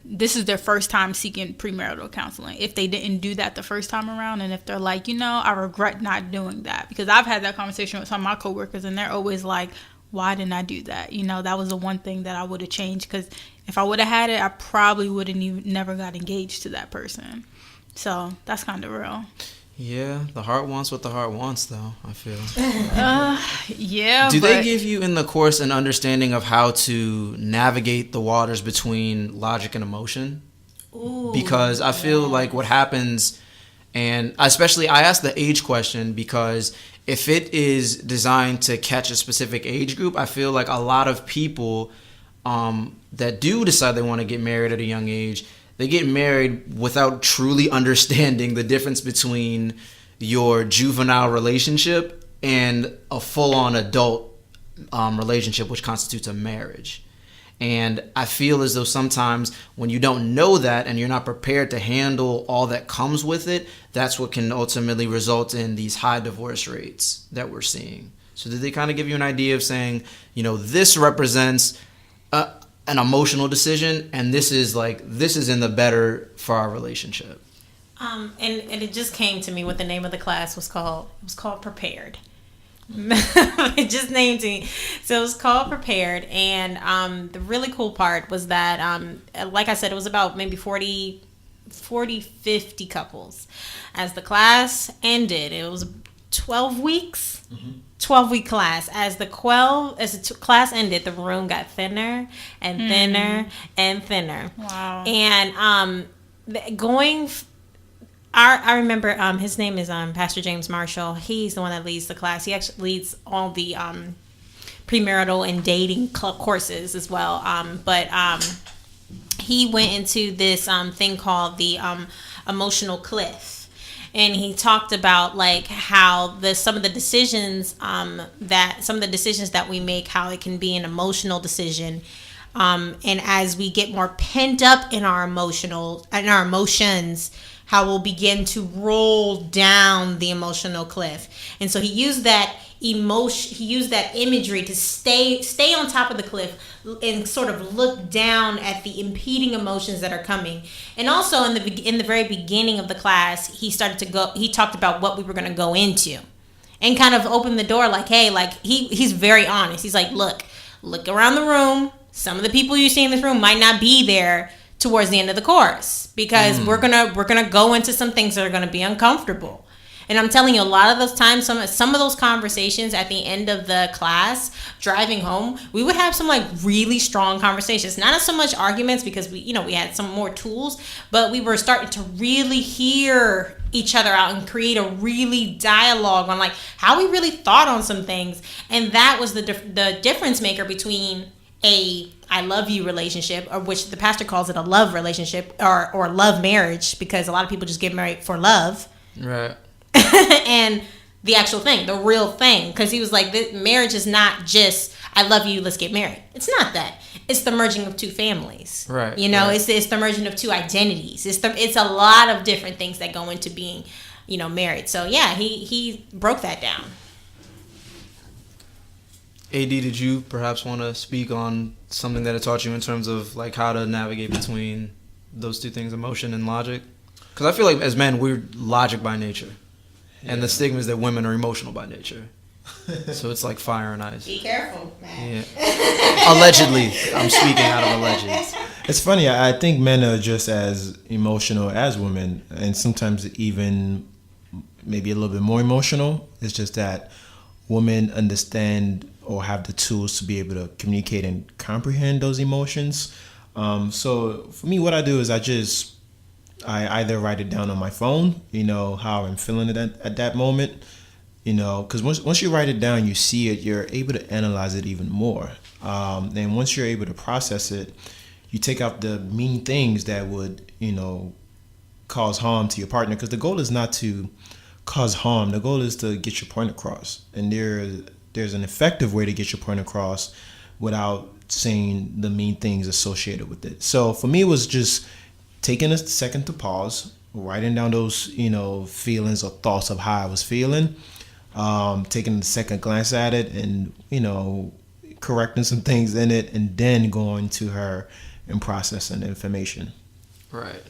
this is their first time seeking premarital counseling, if they didn't do that the first time around, and if they're like, I regret not doing that, because I've had that conversation with some of my coworkers, and they're always like, why didn't I do that? That was the one thing that I would have changed, because if I would have had it, I probably would have never got engaged to that person. So that's kind of real. Yeah, the heart wants what the heart wants, though, I feel. Yeah. Do they give you in the course an understanding of how to navigate the waters between logic and emotion? Ooh, because I feel like what happens, and especially I ask the age question because if it is designed to catch a specific age group, I feel like a lot of people that do decide they want to get married at a young age, they get married without truly understanding the difference between your juvenile relationship and a full-on adult relationship, which constitutes a marriage. And I feel as though sometimes when you don't know that and you're not prepared to handle all that comes with it, that's what can ultimately result in these high divorce rates that we're seeing. So did they kind of give you an idea of saying, this represents an emotional decision, and this is in the better for our relationship? And it just came to me what the name of the class was called. It was called Prepared. It just named me. So it was called Prepared, and the really cool part was that, like I said, it was about maybe 40, 50 couples. As the class ended, it was 12 weeks. 12-week class. As the class ended, the room got thinner and thinner and thinner. Wow. And I remember his name is Pastor James Marshall. He's the one that leads the class. He actually leads all the premarital and dating courses as well. But he went into this thing called the emotional cliff. And he talked about like how some of the decisions that we make, how it can be an emotional decision, And as we get more pent up in our emotions, how we'll begin to roll down the emotional cliff. And so he used that imagery to stay on top of the cliff and sort of look down at the impeding emotions that are coming. And also in the very beginning of the class, he talked about what we were going to go into and kind of opened the door like, hey, like he's very honest. He's like, look around the room. Some of the people you see in this room might not be there towards the end of the course because we're gonna go into some things that are gonna be uncomfortable. And I'm telling you, a lot of those times, some of those conversations at the end of the class, driving home, we would have some like really strong conversations. Not so much arguments because we had some more tools, but we were starting to really hear each other out and create a really dialogue on like how we really thought on some things. And that was the difference maker between a I love you relationship, or which the pastor calls it a love relationship or love marriage, because a lot of people just get married for love. Right. And the actual thing, the real thing, because he was like, marriage is not just I love you, let's get married. It's not that. It's the merging of two families. Right. It's the merging of two identities. It's a lot of different things that go into being, married. So yeah, he broke that down. AD, did you perhaps want to speak on something that it taught you in terms of like how to navigate between those two things, emotion and logic? Because I feel like as men, we're logic by nature. Yeah. And the stigma is that women are emotional by nature. So it's like fire and ice. Be careful, man. Yeah. Allegedly. I'm speaking out of alleged. It's funny. I think men are just as emotional as women, and sometimes even maybe a little bit more emotional. It's just that women understand or have the tools to be able to communicate and comprehend those emotions. So for me, what I do is I either write it down on my phone, how I'm feeling it at that moment, because once you write it down, you see it, you're able to analyze it even more. And once you're able to process it, you take out the mean things that would, cause harm to your partner, because the goal is not to cause harm. The goal is to get your point across. And there's an effective way to get your point across without saying the mean things associated with it. So for me, it was just taking a second to pause, writing down those, feelings or thoughts of how I was feeling, taking a second glance at it and, correcting some things in it, and then going to her and processing the information. Right.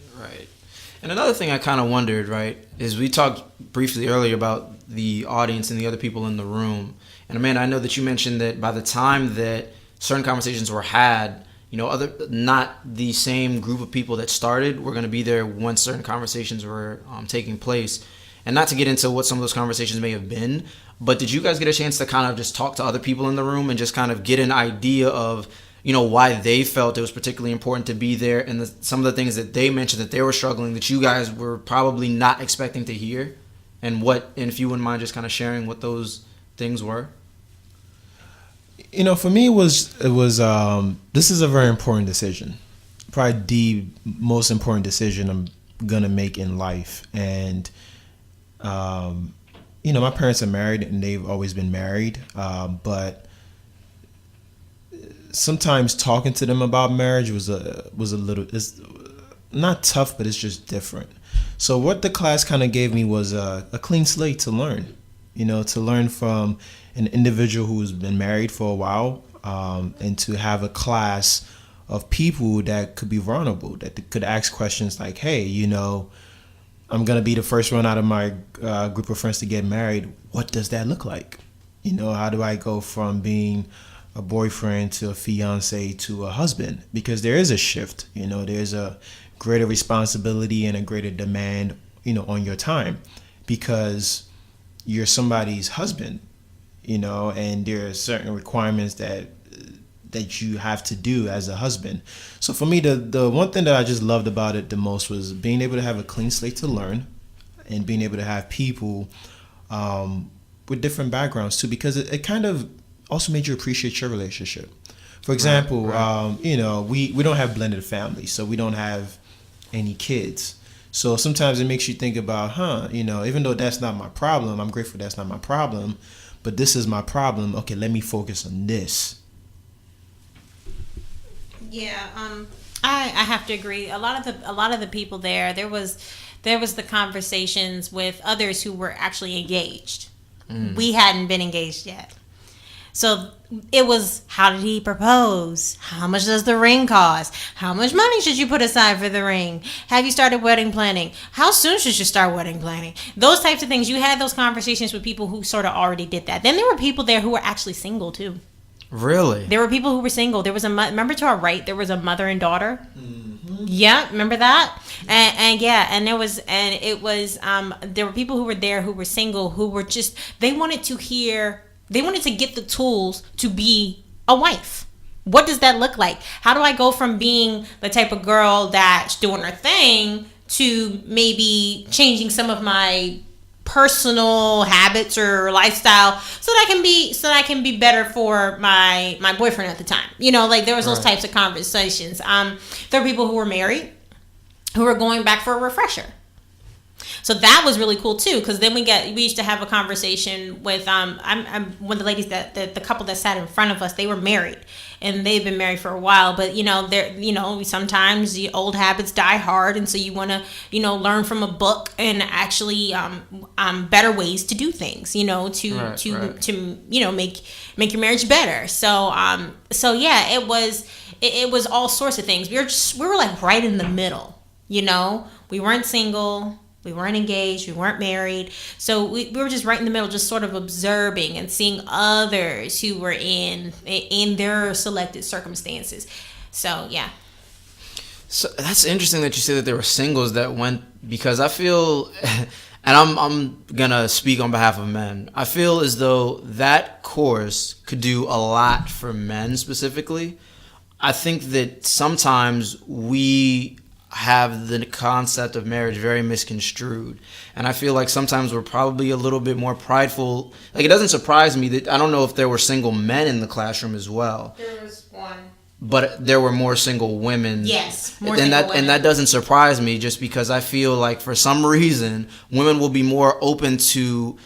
And another thing I kind of wondered, right, is we talked briefly earlier about the audience and the other people in the room. And Amanda, I know that you mentioned that by the time that certain conversations were had, not the same group of people that started were going to be there when certain conversations were taking place. And not to get into what some of those conversations may have been, but did you guys get a chance to kind of just talk to other people in the room and just kind of get an idea of, why they felt it was particularly important to be there, and some of the things that they mentioned that they were struggling that you guys were probably not expecting to hear, and if you wouldn't mind just kind of sharing what those things were? For me, it was this is a very important decision, probably the most important decision I'm gonna make in life. And my parents are married and they've always been married, but sometimes talking to them about marriage was a little, it's not tough, but it's just different. So what the class kind of gave me was a clean slate to learn, to learn from an individual who's been married for a while, and to have a class of people that could be vulnerable, that could ask questions like, hey, I'm going to be the first one out of my group of friends to get married. What does that look like? How do I go from being a boyfriend to a fiance to a husband? Because there is a shift, there's a greater responsibility and a greater demand, on your time, because you're somebody's husband, and there are certain requirements that you have to do as a husband. So for me, the one thing that I just loved about it the most was being able to have a clean slate to learn, and being able to have people with different backgrounds too, because it kind of also made you appreciate your relationship. For example, right. We don't have blended families, so we don't have any kids. So sometimes it makes you think about, even though that's not my problem, I'm grateful that's not my problem, but this is my problem. Okay, let me focus on this. Yeah, I have to agree. A lot of the people there was the conversations with others who were actually engaged. We hadn't been engaged yet. So it was, how did he propose? How much does the ring cost? How much money should you put aside for the ring? Have you started wedding planning? How soon should you start wedding planning? Those types of things. You had those conversations with people who sort of already did that. Then there were people there who were actually single too. Really? There were people who were single. There was remember to our right, there was a mother and daughter. Mm-hmm. Yeah, remember that? There were people who were there who were single, who were just, they wanted to get the tools to be a wife. What does that look like? How do I go from being the type of girl that's doing her thing to maybe changing some of my personal habits or lifestyle so that I can be better for my boyfriend at the time. Like there was those types of conversations. There were people who were married who were going back for a refresher. So that was really cool too, because then we used to have a conversation with I'm one of the ladies that the couple that sat in front of us. They were married and they've been married for a while, but sometimes the old habits die hard, and so you want to learn from a book and actually better ways to do things, to make your marriage better. So yeah, it was all sorts of things. We were like right in the middle, we weren't single. We weren't engaged. We weren't married. So we were just right in the middle, just sort of observing and seeing others who were in their selected circumstances. So, yeah. So that's interesting that you say that there were singles that went, because I feel, and I'm going to speak on behalf of men, I feel as though that course could do a lot for men specifically. I think that sometimes we have the concept of marriage very misconstrued, and I feel like sometimes we're probably a little bit more prideful. Like, it doesn't surprise me that, I don't know if there were single men in the classroom as well. There was one, but there were more single women. Yes, more and single that women. And that doesn't surprise me, just because I feel like for some reason women will be more open to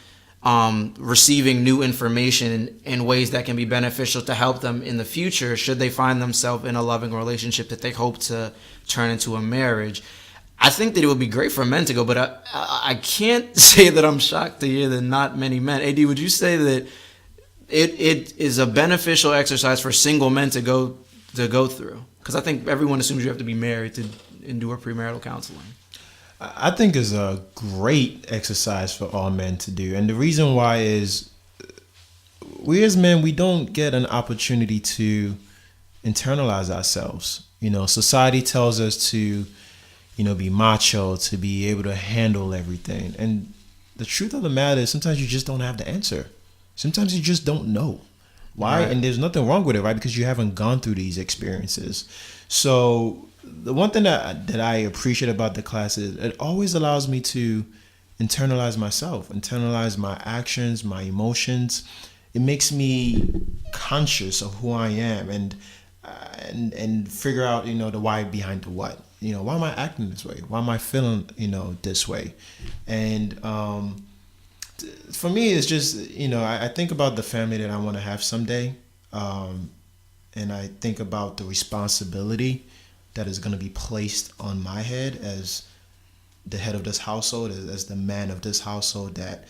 receiving new information in ways that can be beneficial to help them in the future, should they find themselves in a loving relationship that they hope to turn into a marriage. I think that it would be great for men to go, but I can't say that I'm shocked to hear that not many men. AD, would you say that it is a beneficial exercise for single men to go through? Because I think everyone assumes you have to be married to endure premarital counseling. I think it's a great exercise for all men to do. And the reason why is we as men, we don't get an opportunity to internalize ourselves. Society tells us to, be macho, to be able to handle everything. And the truth of the matter is sometimes you just don't have the answer. Sometimes you just don't know why. Right. And there's nothing wrong with it, right? Because you haven't gone through these experiences. So the one thing that I appreciate about the class is it always allows me to internalize myself, internalize my actions, my emotions. It makes me conscious of who I am and figure out, the why behind the what. Why am I acting this way? Why am I feeling, this way? And for me, it's just, I think about the family that I want to have someday. And I think about the responsibility that is going to be placed on my head as the head of this household, as the man of this household, that,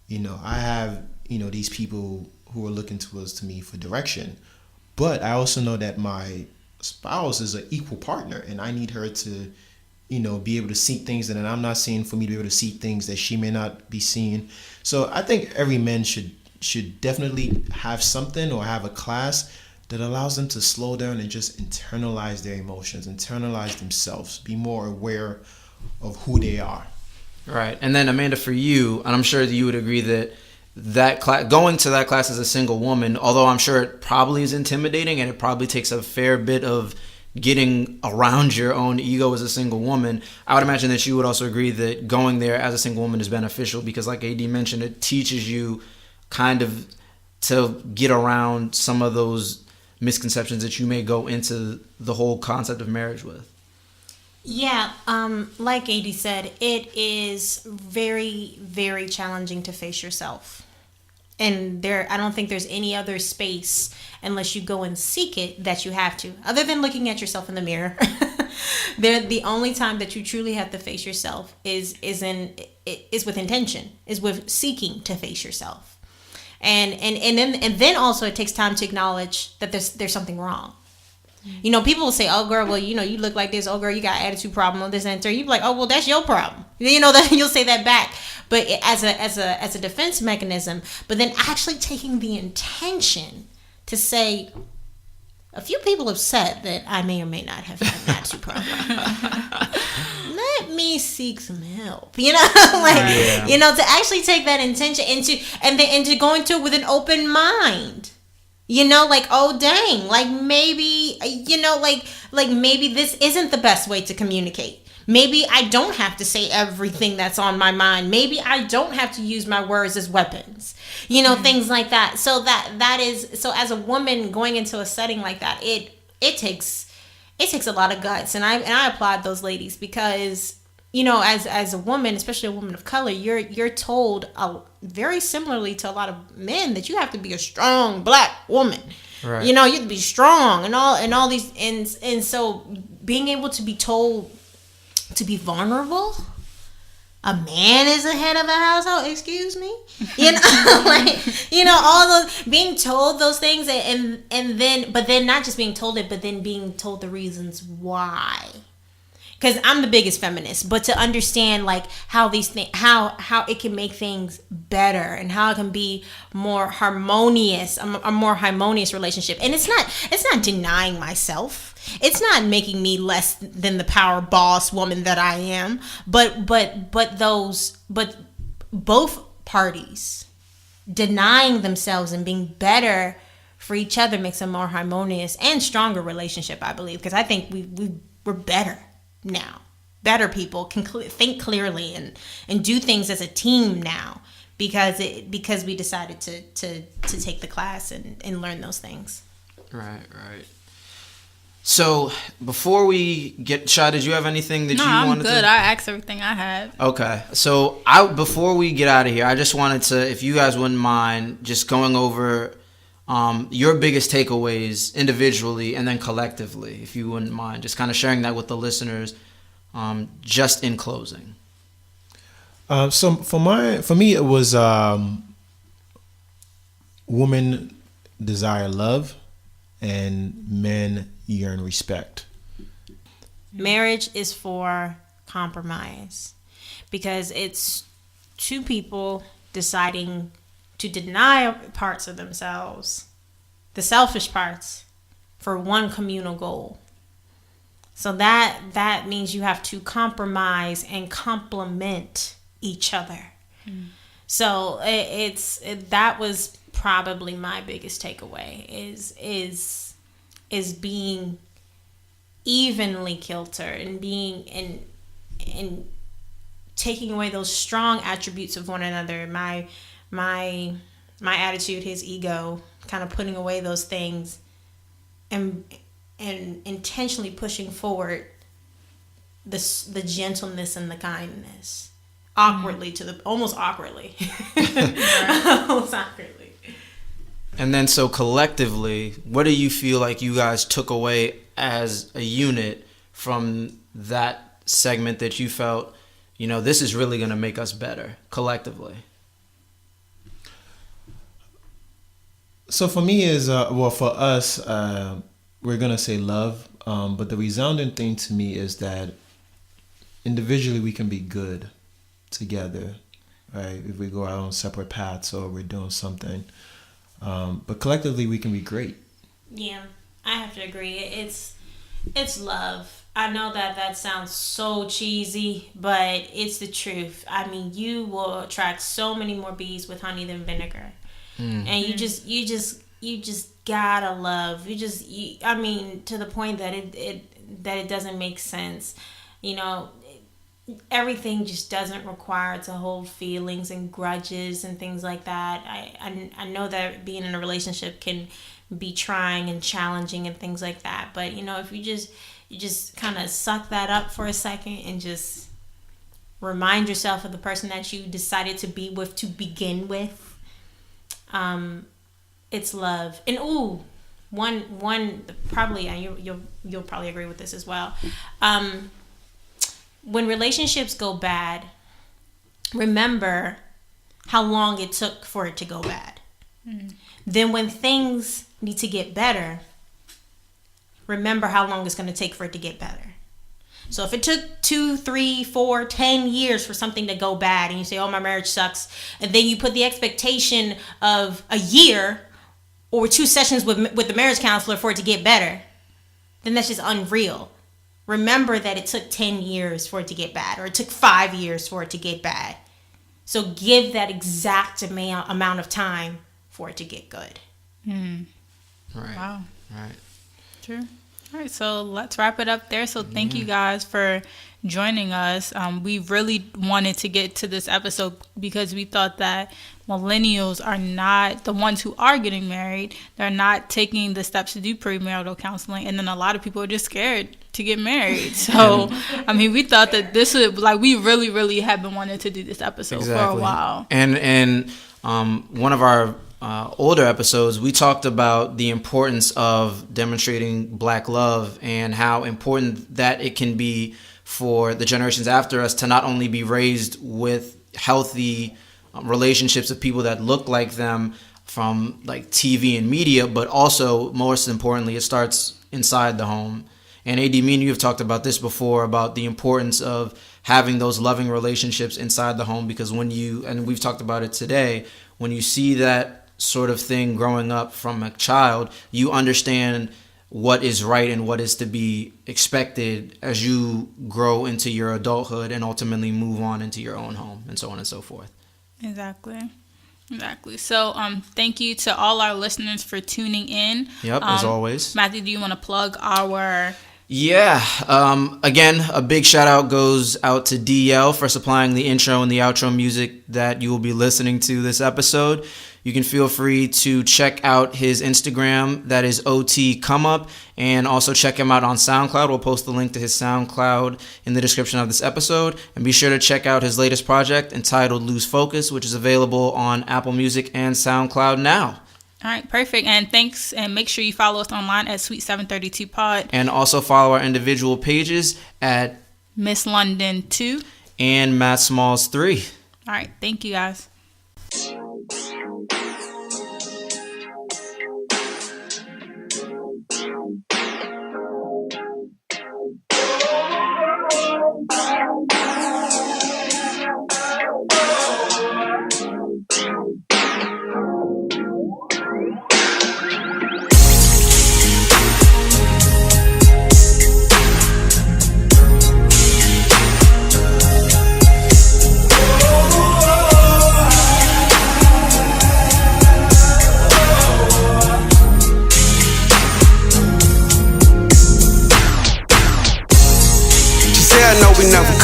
I have, these people who are looking to me for direction. But I also know that my spouse is an equal partner, and I need her to, be able to see things that I'm not seeing, for me to be able to see things that she may not be seeing. So I think every man should definitely have something or have a class that allows them to slow down and just internalize their emotions, internalize themselves, be more aware of who they are. Right. And then, Amanda, for you, and I'm sure that you would agree that going to that class as a single woman, although I'm sure it probably is intimidating and it probably takes a fair bit of getting around your own ego as a single woman, I would imagine that you would also agree that going there as a single woman is beneficial, because like AD mentioned, it teaches you kind of to get around some of those misconceptions that you may go into the whole concept of marriage with. Yeah, like AD said, it is very, very challenging to face yourself. And I don't think there's any other space unless you go and seek it that you have to, other than looking at yourself in the mirror. The only time that you truly have to face yourself is with intention, is with seeking to face yourself. And then also it takes time to acknowledge that there's something wrong. You know, people will say, "Oh, girl, well, you know, you look like this. Oh, girl, you got an attitude problem on this and that." You'd be like, "Oh, well, that's your problem." You know, that you'll say that back, but as a defense mechanism. But then actually taking the intention to say, a few people have said that I may or may not have had an attitude problem. Let me seek some help. You know, you know, to actually take that intention and to go into it with an open mind. You know, like, oh dang, like maybe, you know, like maybe this isn't the best way to communicate. Maybe I don't have to say everything that's on my mind. Maybe I don't have to use my words as weapons. You know, things like that. So so as a woman going into a setting like that, it takes a lot of guts, and I applaud those ladies, because, you know, as a woman, especially a woman of color, you're told very similarly to a lot of men that you have to be a strong Black woman. Right. You know, you have to be strong and all these, and so being able to be told to be vulnerable. A man is the head of a household. Excuse me, you know, like, you know, all those, being told those things, and then, but then not just being told it, but then being told the reasons why. Because I'm the biggest feminist, but to understand like how these things, how it can make things better, and how it can be more harmonious, a more harmonious relationship. And it's not denying myself. It's not making me less than the power boss woman that I am. But both parties denying themselves and being better for each other makes a more harmonious and stronger relationship, I believe. Because I think we're better now. Better people can think clearly and do things as a team now, because we decided to take the class and learn those things. Right. So before we get, Shy, did you have anything that you wanted to? No, I'm good. I asked everything I had. Okay. So before we get out of here, I just wanted to, if you guys wouldn't mind, just going over your biggest takeaways individually and then collectively, if you wouldn't mind, just kind of sharing that with the listeners, just in closing. So for me, it was women desire love and men yearn respect. Marriage is for compromise, because it's two people deciding to deny parts of themselves, the selfish parts, for one communal goal. So that means you have to compromise and complement each other. So that was probably my biggest takeaway is being evenly kiltered and being and taking away those strong attributes of one another. My attitude, his ego, kind of putting away those things and intentionally pushing forward the gentleness and the kindness. Almost awkwardly. And then, so collectively, what do you feel like you guys took away as a unit from that segment that you felt, you know, this is really going to make us better collectively? So for me for us, we're going to say love. But the resounding thing to me is that individually we can be good together, right? If we go our own separate paths or we're doing something. But collectively we can be great. Yeah, I have to agree. It's love. I know that sounds so cheesy, but it's the truth. I mean, you will attract so many more bees with honey than vinegar. And you just gotta love. I mean, to the point that it doesn't make sense. You know, everything just doesn't require to hold feelings and grudges and things like that. I know that being in a relationship can be trying and challenging and things like that. But, you know, if you just kind of suck that up for a second and just remind yourself of the person that you decided to be with to begin with, It's love. And one probably, and you'll probably agree with this as well. When relationships go bad, remember how long it took for it to go bad. Then when things need to get better, remember how long it's going to take for it to get better. So if it took 2, 3, 4, 10 years for something to go bad, and you say, oh, my marriage sucks, and then you put the expectation of a year or 2 sessions with the marriage counselor for it to get better, then that's just unreal. Remember that it took 10 years for it to get bad, or it took 5 years for it to get bad. So give that exact amount of time for it to get good. Right. Wow. Right. True. All right, so let's wrap it up there. So thank you guys for joining us. We really wanted to get to this episode because we thought that millennials are not the ones who are getting married. They're not taking the steps to do premarital counseling, and then a lot of people are just scared to get married. So, I mean, we thought that this would, like, we really, really have been wanting to do this episode for a while. And one of our older episodes, we talked about the importance of demonstrating Black love and how important that it can be for the generations after us to not only be raised with healthy relationships with people that look like them from like TV and media, but also most importantly, it starts inside the home. And AD, me and you have talked about this before, about the importance of having those loving relationships inside the home, because when you, and we've talked about it today, when you see that sort of thing growing up from a child, you understand what is right and what is to be expected as you grow into your adulthood and ultimately move on into your own home, and so on and so forth. Exactly. So thank you to all our listeners for tuning in. Yep, as always. Matthew, do you want to plug our... Yeah. Again, a big shout out goes out to DL for supplying the intro and the outro music that you will be listening to this episode. You can feel free to check out his Instagram, that is OT Come Up, and also check him out on SoundCloud. We'll post the link to his SoundCloud in the description of this episode. And be sure to check out his latest project entitled Lose Focus, which is available on Apple Music and SoundCloud now. All right, perfect. And thanks. And make sure you follow us online at Sweet 732 Pod. And also follow our individual pages at Miss London 2 and Matt Smalls 3. All right, thank you guys.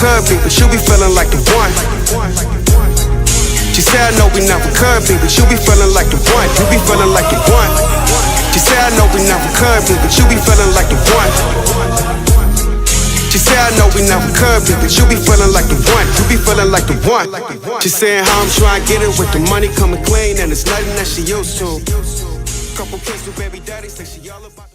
Could be, but you be feeling like the one. She said, I know we never could be, but you be feeling like the one. You be feeling like the one. She said, I know we never could be, but you be feeling like the one. She said, I know we never could be, but you be feeling like the one. You be feeling like the one. She saying how I'm trying to get it with the money coming clean, and it's nothing that she used to. Couple kids with baby daddy say she all about.